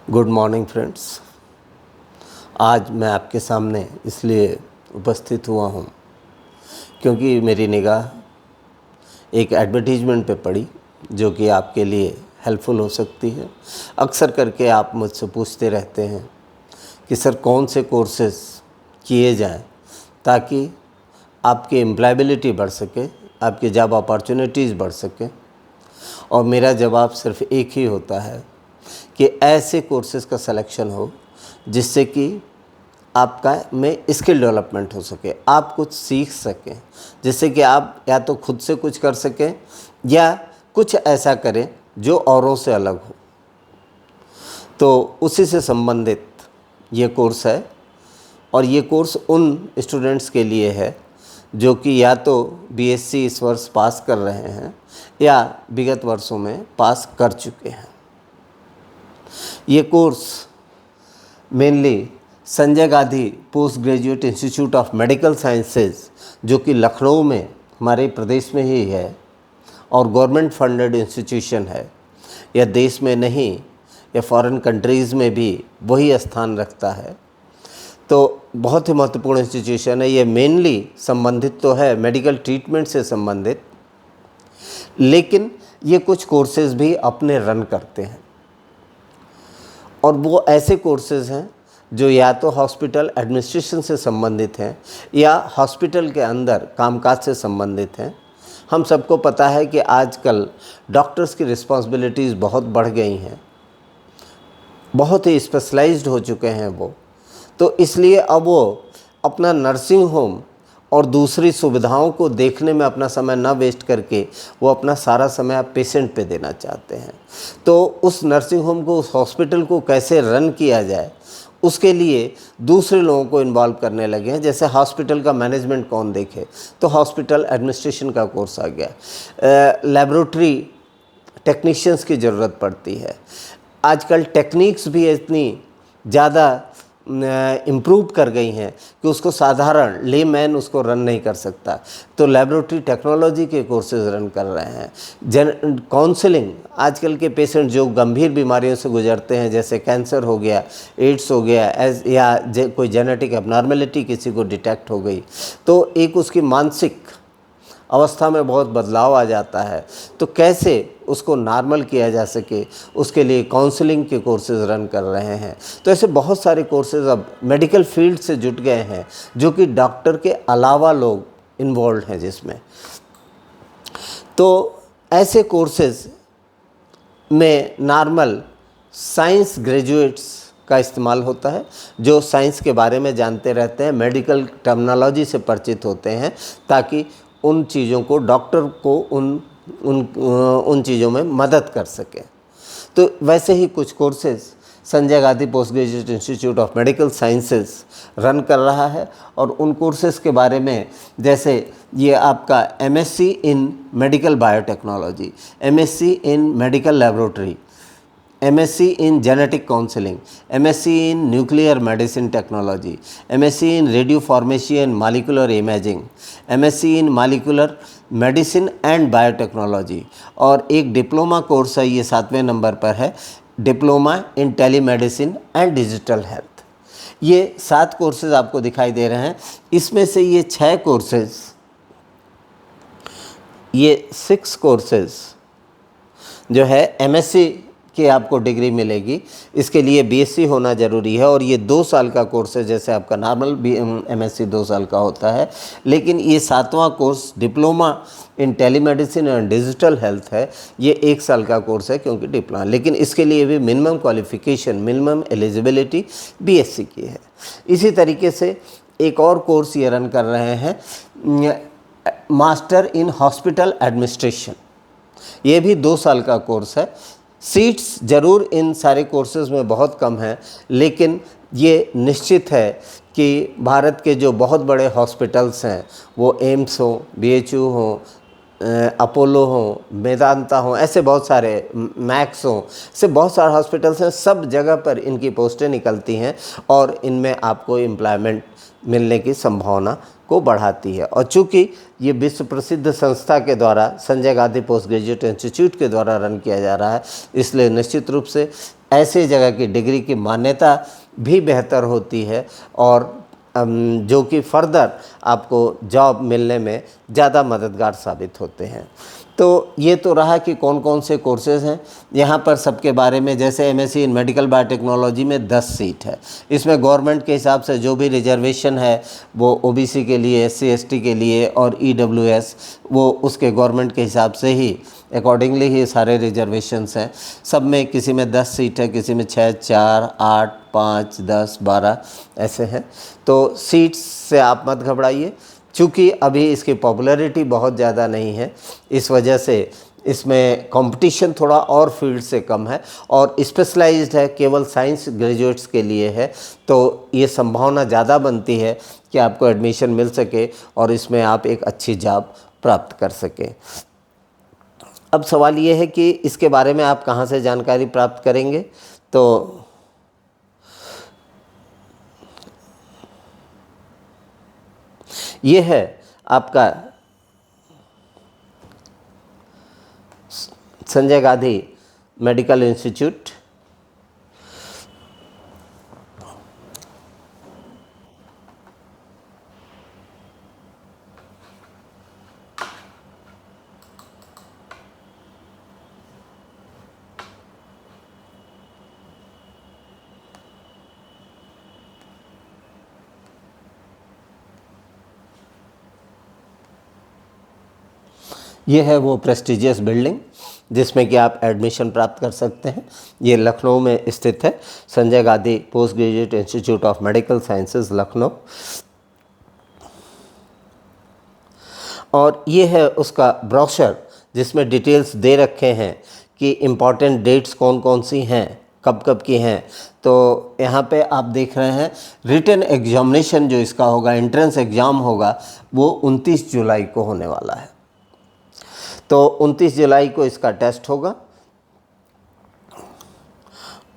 Good morning friends. आज मैं आपके सामने इसलिए उपस्थित हुआ हूँ क्योंकि मेरी निगाह एक एडवर्टीजमेंट पे पड़ी जो कि आपके लिए हेल्पफुल हो सकती है। अक्सर करके आप मुझसे पूछते रहते हैं कि सर कौन से कोर्सेज़ किए जाएं ताकि आपकी एम्प्लॉयबिलिटी बढ़ सके, आपकी जॉब अपॉर्चुनिटीज़ बढ़ सके। और मेरा जवाब सिर्फ एक ही होता है कि ऐसे कोर्सेज़ का सिलेक्शन हो जिससे कि आपका में स्किल डेवलपमेंट हो सके, आप कुछ सीख सकें, जिससे कि आप या तो खुद से कुछ कर सकें या कुछ ऐसा करें जो औरों से अलग हो। तो उसी से संबंधित ये कोर्स है और ये कोर्स उन स्टूडेंट्स के लिए है जो कि या तो बीएससी इस वर्ष पास कर रहे हैं या विगत वर्षों में पास कर चुके हैं। ये course mainly Sanjay Gandhi post graduate institute of medical sciences जो कि लखनऊ में हमारे प्रदेश में ही है और गवर्नमेंट फंडेड इंस्टीट्यूशन है। यह देश में नहीं, यह फॉरेन कंट्रीज़ में भी वही स्थान रखता है। तो बहुत ही महत्वपूर्ण इंस्टीट्यूशन है। ये मेनली संबंधित तो है मेडिकल ट्रीटमेंट से संबंधित, लेकिन ये कुछ कोर्सेज़ भी अपने रन करते हैं और वो ऐसे कोर्सेज़ हैं जो या तो हॉस्पिटल एडमिनिस्ट्रेशन से संबंधित हैं या हॉस्पिटल के अंदर कामकाज से संबंधित हैं। हम सबको पता है कि आजकल डॉक्टर्स की रिस्पॉन्सिबिलिटीज़ बहुत बढ़ गई हैं, बहुत ही स्पेशलाइज्ड हो चुके हैं वो। तो इसलिए अब वो अपना नर्सिंग होम और दूसरी सुविधाओं को देखने में अपना समय न वेस्ट करके वो अपना सारा समय आप पेशेंट पे देना चाहते हैं। तो उस नर्सिंग होम को, उस हॉस्पिटल को कैसे रन किया जाए, उसके लिए दूसरे लोगों को इन्वॉल्व करने लगे हैं। जैसे हॉस्पिटल का मैनेजमेंट कौन देखे, तो हॉस्पिटल एडमिनिस्ट्रेशन का कोर्स आ गया। लैबोरेटरी टेक्नीशियंस की ज़रूरत पड़ती है। आजकल टेक्निक्स भी इतनी ज़्यादा इम्प्रूव कर गई हैं कि उसको साधारण लेमैन उसको रन नहीं कर सकता। तो लैबोरेटरी टेक्नोलॉजी के कोर्सेज रन कर रहे हैं। काउंसलिंग, आजकल के पेशेंट जो गंभीर बीमारियों से गुजरते हैं, जैसे कैंसर हो गया, एड्स हो गया, या कोई जेनेटिक एबनॉर्मेलिटी किसी को डिटेक्ट हो गई, तो एक उसकी मानसिक अवस्था में बहुत बदलाव आ जाता है। तो कैसे उसको नॉर्मल किया जा सके, उसके लिए काउंसलिंग के कोर्सेज़ रन कर रहे हैं। तो ऐसे बहुत सारे कोर्सेज़ अब मेडिकल फील्ड से जुट गए हैं जो कि डॉक्टर के अलावा लोग इन्वॉल्व हैं जिसमें। तो ऐसे कोर्सेज़ में नॉर्मल साइंस ग्रेजुएट्स का इस्तेमाल होता है जो साइंस के बारे में जानते रहते हैं, मेडिकल टर्मिनोलॉजी से परिचित होते हैं, ताकि उन चीज़ों को डॉक्टर को उन चीज़ों में मदद कर सके। तो वैसे ही कुछ courses Sanjay Gandhi post graduate institute of medical sciences run कर रहा है और उन कोर्सेज़ के बारे में, जैसे ये आपका MSc in medical biotechnology, MSc in medical laboratory, MSc in genetic counselling, MSc in nuclear medicine technology, MSc in radio pharmacy and molecular imaging, MSc in molecular medicine and biotechnology, और एक diploma course है, ये 7वें number पर है, diploma in telemedicine and digital health. ये 7 courses आपको दिखाई दे रहे हैं। इसमें से ये 6 कोर्सेज, ये 6 कोर्सेज जो है एमएससी कि आपको डिग्री मिलेगी, इसके लिए बीएससी होना ज़रूरी है और ये 2 साल का कोर्स है। जैसे आपका नॉर्मल एमएससी 2 साल का होता है, लेकिन ये 7वां course diploma in telemedicine and digital health है, ये 1 साल का कोर्स है क्योंकि डिप्लोमा, लेकिन इसके लिए भी minimum qualification, minimum eligibility BSc की है। इसी तरीके से एक और कोर्स ये रन कर रहे हैं, मास्टर इन हॉस्पिटल एडमिनिस्ट्रेशन, ये भी 2 साल का कोर्स है। सीट्स ज़रूर इन सारे कोर्सेज़ में बहुत कम हैं, लेकिन ये निश्चित है कि भारत के जो बहुत बड़े हॉस्पिटल्स हैं, वो एम्स हो, बीएचयू हो, अपोलो हो, मेदांता हो, ऐसे बहुत सारे, मैक्स हो, ऐसे बहुत सारे हॉस्पिटल्स हैं, सब जगह पर इनकी पोस्टें निकलती हैं और इनमें आपको एम्प्लॉयमेंट मिलने की संभावना को बढ़ाती है। और चूँकि ये विश्व प्रसिद्ध संस्था के द्वारा, Sanjay Gandhi post graduate institute के द्वारा रन किया जा रहा है, इसलिए निश्चित रूप से ऐसे जगह की डिग्री की मान्यता भी बेहतर होती है और जो कि फर्दर आपको जॉब मिलने में ज़्यादा मददगार साबित होते हैं। तो ये तो रहा कि कौन कौन से कोर्सेज़ हैं। यहाँ पर सबके बारे में, जैसे एमएससी इन मेडिकल बायोटेक्नोलॉजी में 10 सीट है। इसमें गवर्नमेंट के हिसाब से जो भी रिजर्वेशन है वो ओबीसी के लिए, एससी एसटी के लिए और ईडब्ल्यूएस, वो उसके गवर्नमेंट के हिसाब से ही अकॉर्डिंगली ही सारे रिजर्वेशंस हैं। सब में किसी में 10 सीट है, किसी में 6, 4, 8, 5, 10, 12 ऐसे हैं। तो सीट्स से आप मत घबराइए, चूँकि अभी इसकी पॉपुलैरिटी बहुत ज़्यादा नहीं है, इस वजह से इसमें कंपटीशन थोड़ा और फील्ड से कम है और स्पेशलाइज्ड है, केवल साइंस ग्रेजुएट्स के लिए है। तो ये संभावना ज़्यादा बनती है कि आपको एडमिशन मिल सके और इसमें आप एक अच्छी जॉब प्राप्त कर सकें। अब सवाल ये है कि इसके बारे में आप कहाँ से जानकारी प्राप्त करेंगे। तो ये है आपका संजय गांधी मेडिकल इंस्टीट्यूट। ये है वो प्रेस्टिजियस बिल्डिंग जिसमें कि आप एडमिशन प्राप्त कर सकते हैं। ये लखनऊ में स्थित है, Sanjay Gandhi post graduate institute of medical sciences Lucknow. और ये है उसका ब्रोशर जिसमें डिटेल्स दे रखे हैं कि इम्पॉर्टेंट डेट्स कौन कौन सी हैं, कब कब की हैं। तो यहाँ पे आप देख रहे हैं रिटन एग्जामिनेशन जो इसका होगा, एंट्रेंस एग्ज़ाम होगा, वो 29 जुलाई को होने वाला है। तो 29 जुलाई को इसका टेस्ट होगा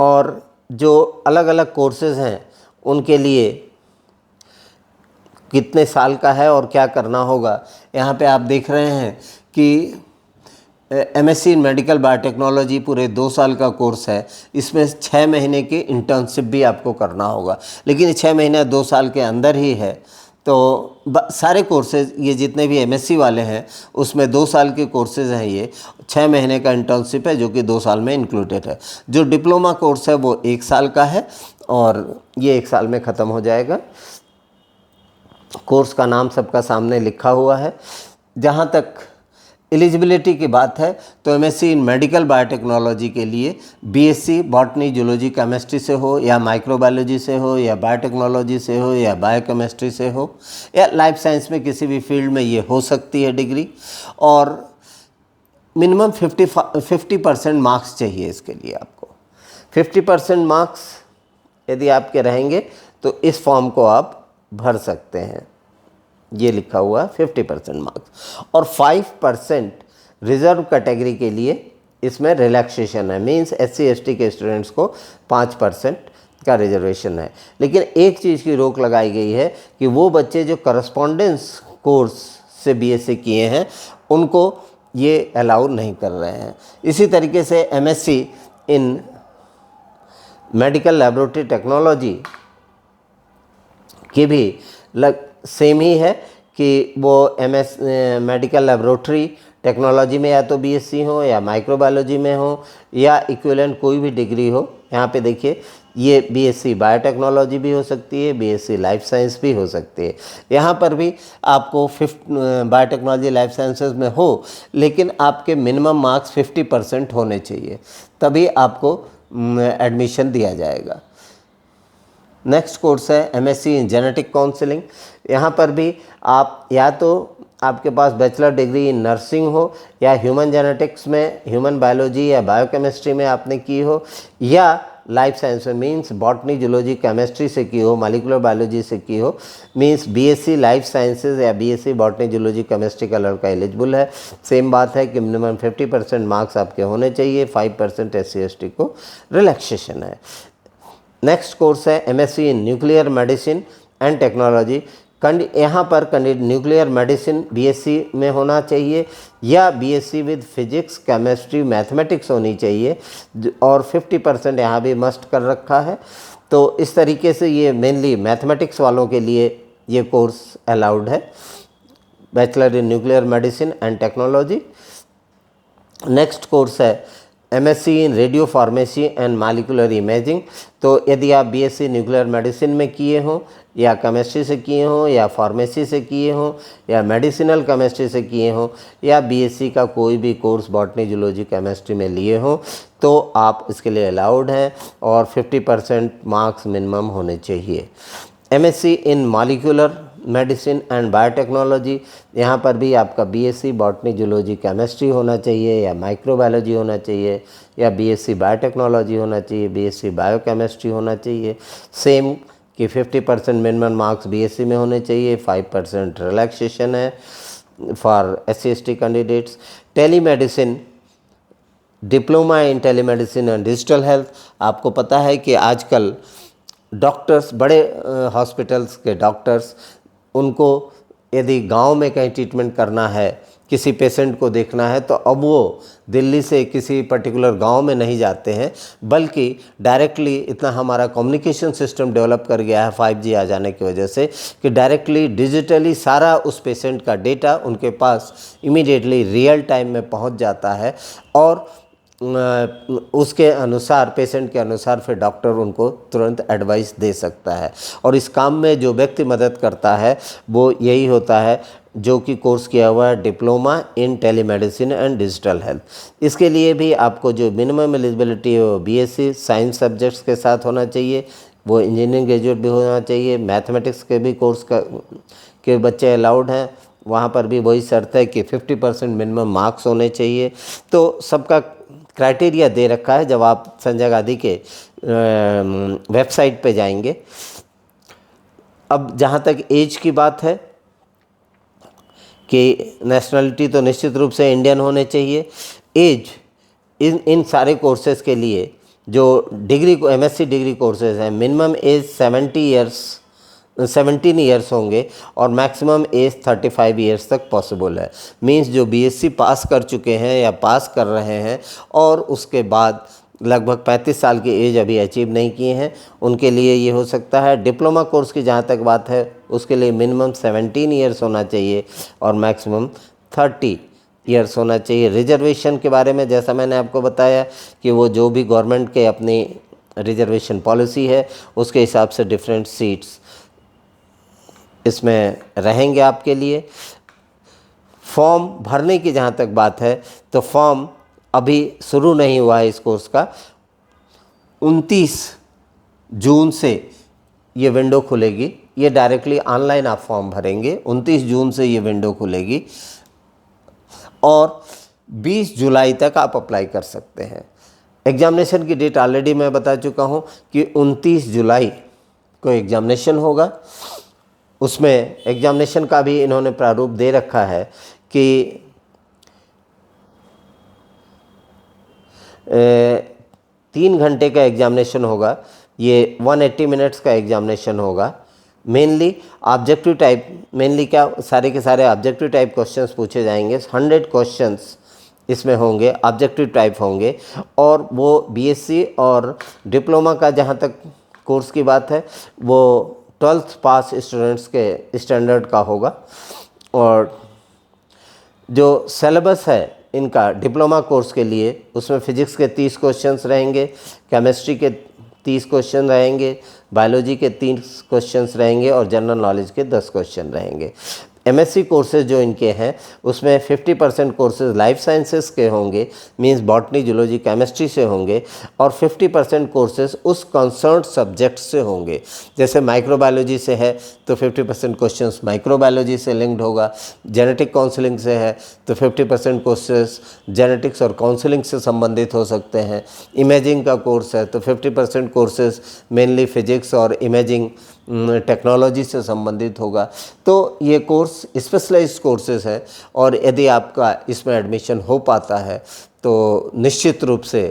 और जो अलग अलग कोर्सेज़ हैं उनके लिए कितने साल का है और क्या करना होगा, यहाँ पे आप देख रहे हैं कि एमएससी इन मेडिकल बायोटेक्नोलॉजी पूरे 2 साल का कोर्स है। इसमें 6 महीने की इंटर्नशिप भी आपको करना होगा, लेकिन 6 महीने 2 साल के अंदर ही है। तो सारे कोर्सेज़ ये जितने भी एमएससी वाले हैं उसमें 2 साल के कोर्सेज़ हैं, ये 6 महीने का इंटर्नशिप है जो कि 2 साल में इंक्लूडेड है। जो डिप्लोमा कोर्स है वो 1 साल का है और ये 1 साल में ख़त्म हो जाएगा। कोर्स का नाम सबका सामने लिखा हुआ है। जहाँ तक एलिजिबिलिटी की बात है तो एमएससी इन मेडिकल बायोटेक्नोलॉजी के लिए बीएससी बॉटनी, जूलॉजी, केमिस्ट्री से हो या माइक्रोबायोलॉजी से हो या बायोटेक्नोलॉजी से हो या बायोकेमिस्ट्री से हो या लाइफ साइंस में किसी भी फील्ड में ये हो सकती है डिग्री। और मिनिमम 50% मार्क्स चाहिए इसके लिए। आपको 50% मार्क्स यदि आपके रहेंगे तो इस फॉर्म को आप भर सकते हैं। ये लिखा हुआ है 50% मार्क्स। और 5% रिजर्व कैटेगरी के लिए इसमें रिलैक्सेशन है, मींस एससी एसटी के स्टूडेंट्स को 5% का रिजर्वेशन है। लेकिन एक चीज़ की रोक लगाई गई है कि वो बच्चे जो करस्पॉन्डेंस कोर्स से बीएससी किए हैं उनको ये अलाउ नहीं कर रहे हैं। इसी तरीके से MSc in medical laboratory technology की भी सेम ही है कि वो मेडिकल लैबोरेटरी टेक्नोलॉजी में या तो बीएससी हो या माइक्रोबायोलॉजी में हो या इक्विवेलेंट कोई भी डिग्री हो। यहाँ पे देखिए ये बीएससी बायोटेक्नोलॉजी भी हो सकती है, बीएससी लाइफ साइंस भी हो सकती है। यहाँ पर भी आपको बायोटेक्नोलॉजी लाइफ साइंसेज में हो, लेकिन आपके मिनिमम मार्क्स 50% होने चाहिए, तभी आपको एडमिशन दिया जाएगा। नेक्स्ट कोर्स है एमएससी इन जेनेटिक काउंसलिंग। यहाँ पर भी आप या तो आपके पास बैचलर डिग्री इन नर्सिंग हो या ह्यूमन जेनेटिक्स में, ह्यूमन बायोलॉजी या बायोकेमिस्ट्री में आपने की हो, या लाइफ साइंस में मींस बॉटनी, जूलॉजी, केमिस्ट्री से की हो, मॉलिक्यूलर बायोलॉजी से की हो, मींस बीएससी लाइफ साइंसेज या बीएससी बॉटनी, जूलॉजी, केमिस्ट्री का लड़का एलिजिबल है। सेम बात है कि मिनिमम 50% मार्क्स आपके होने चाहिए, 5% एससी एसटी को रिलैक्सेशन है। नेक्स्ट कोर्स है MSc in nuclear medicine and technology. यहाँ पर न्यूक्लियर मेडिसिन बीएससी में होना चाहिए या BSc with physics chemistry mathematics होनी चाहिए, और 50% यहाँ भी मस्ट कर रखा है। तो इस तरीके से ये मेनली मैथमेटिक्स वालों के लिए ये कोर्स अलाउड है, bachelor in nuclear medicine and technology. Next course है MSc in radio pharmacy and molecular imaging. तो यदि आप बीएससी न्यूक्लियर मेडिसिन में किए हों या केमिस्ट्री से किए हों या फार्मेसी से किए हों या मेडिसिनल केमिस्ट्री से किए हों या बीएससी का कोई भी कोर्स बॉटनी जूलॉजी केमिस्ट्री में लिए हों, तो आप इसके लिए अलाउड हैं और 50% मार्क्स मिनिमम होने चाहिए। MSc in molecular medicine and biotechnology, यहाँ पर भी आपका बीएससी बॉटनी जूलॉजी केमिस्ट्री होना चाहिए या माइक्रोबायोलॉजी होना चाहिए या बीएससी बायोटेक्नोलॉजी होना चाहिए, बीएससी बायोकेमिस्ट्री होना चाहिए। सेम कि 50% मिनिमम मार्क्स बीएससी में होने चाहिए, 5% रिलैक्सेशन है for SC/ST candidates. Telemedicine, diploma in telemedicine and digital health. आपको पता है कि आजकल डॉक्टर्स, बड़े हॉस्पिटल्स के डॉक्टर्स, उनको यदि गांव में कहीं ट्रीटमेंट करना है, किसी पेशेंट को देखना है, तो अब वो दिल्ली से किसी पर्टिकुलर गांव में नहीं जाते हैं, बल्कि डायरेक्टली इतना हमारा कम्युनिकेशन सिस्टम डेवलप कर गया है 5G आ जाने की वजह से कि डायरेक्टली डिजिटली सारा उस पेशेंट का डेटा उनके पास इमीडिएटली रियल टाइम में पहुंच जाता है और उसके अनुसार, पेशेंट के अनुसार फिर डॉक्टर उनको तुरंत एडवाइस दे सकता है। और इस काम में जो व्यक्ति मदद करता है वो यही होता है जो कि कोर्स किया हुआ है diploma in telemedicine and digital health. इसके लिए भी आपको जो मिनिमम एलिजिबिलिटी है वो बीएससी साइंस सब्जेक्ट्स के साथ होना चाहिए, वो इंजीनियरिंग ग्रेजुएट भी होना चाहिए। मैथमेटिक्स के भी कोर्स के बच्चे अलाउड हैं, वहाँ पर भी वही शर्त है कि 50% मिनिमम मार्क्स होने चाहिए। तो सबका क्राइटेरिया दे रखा है, जब आप संजय गांधी के वेबसाइट पे जाएंगे। अब जहाँ तक एज की बात है कि नेशनलिटी तो निश्चित रूप से इंडियन होने चाहिए। एज इन सारे कोर्सेज़ के लिए जो डिग्री को एमएससी डिग्री कोर्सेज़ हैं, मिनिमम एज 17 ईयर्स होंगे और मैक्सिमम एज 35 ईयर्स तक पॉसिबल है। मींस जो बीएससी पास कर चुके हैं या पास कर रहे हैं और उसके बाद लगभग 35 साल की एज अभी अचीव नहीं किए हैं, उनके लिए ये हो सकता है। डिप्लोमा कोर्स की जहाँ तक बात है उसके लिए मिनिमम 17 ईयर्स होना चाहिए और मैक्सिमम 30 ईयर्स होना चाहिए। रिजर्वेशन के बारे में जैसा मैंने आपको बताया कि वो जो भी गवर्नमेंट के अपनी रिजर्वेशन पॉलिसी है उसके हिसाब से डिफरेंट सीट्स इसमें रहेंगे आपके लिए। फॉर्म भरने की जहाँ तक बात है तो फॉर्म अभी शुरू नहीं हुआ है इस कोर्स का। 29 जून से ये विंडो खुलेगी, ये डायरेक्टली ऑनलाइन आप फॉर्म भरेंगे। 29 जून से ये विंडो खुलेगी और 20 जुलाई तक आप अप्लाई कर सकते हैं। एग्जामिनेशन की डेट ऑलरेडी मैं बता चुका हूँ कि 29 जुलाई को एग्जामिनेशन होगा। उसमें एग्जामिनेशन का भी इन्होंने प्रारूप दे रखा है कि 3 घंटे का एग्जामिनेशन होगा। ये 180 मिनट्स का एग्जामिनेशन होगा। मेनली ऑब्जेक्टिव टाइप, मेनली क्या, सारे के सारे ऑब्जेक्टिव टाइप क्वेश्चंस पूछे जाएंगे। 100 क्वेश्चंस इसमें होंगे, ऑब्जेक्टिव टाइप होंगे। और वो बीएससी और डिप्लोमा का जहाँ तक कोर्स की बात है वो 12th पास स्टूडेंट्स के स्टैंडर्ड का होगा। और जो सिलेबस है इनका डिप्लोमा कोर्स के लिए, उसमें फिजिक्स के 30 क्वेश्चंस रहेंगे, केमिस्ट्री के 30 क्वेश्चन रहेंगे, बायोलॉजी के 30 क्वेश्चंस रहेंगे और जनरल नॉलेज के 10 क्वेश्चन रहेंगे। एमएससी कोर्सेज जो इनके हैं उसमें 50% कोर्सेज लाइफ साइंसेस के होंगे, मींस बॉटनी जूलॉजी केमिस्ट्री से होंगे, और 50% कोर्सेज उस कंसर्न सब्जेक्ट से होंगे। जैसे माइक्रोबायोलॉजी से है तो 50% क्वेश्चंस माइक्रोबायोलॉजी से लिंक्ड होगा, जेनेटिक काउंसलिंग से है तो 50% कोर्सेज जेनेटिक्स और काउंसलिंग से संबंधित हो सकते हैं। इमेजिंग का कोर्स है तो 50% कोर्सेज मेनली फिजिक्स और इमेजिंग टेक्नोलॉजी से संबंधित होगा। तो ये कोर्स स्पेशलाइज्ड कोर्सेज है और यदि आपका इसमें एडमिशन हो पाता है तो निश्चित रूप से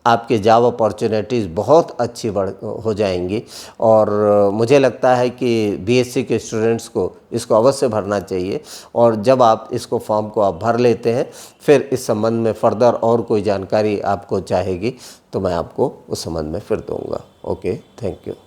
आपके जॉब अपॉर्चुनिटीज़ बहुत अच्छी हो जाएंगी। और मुझे लगता है कि बीएससी के स्टूडेंट्स को इसको अवश्य भरना चाहिए। और जब आप इसको फॉर्म को आप भर लेते हैं, फिर इस संबंध में फर्दर और कोई जानकारी आपको चाहेगी तो मैं आपको उस संबंध में फिर दूंगा। Okay, thank you.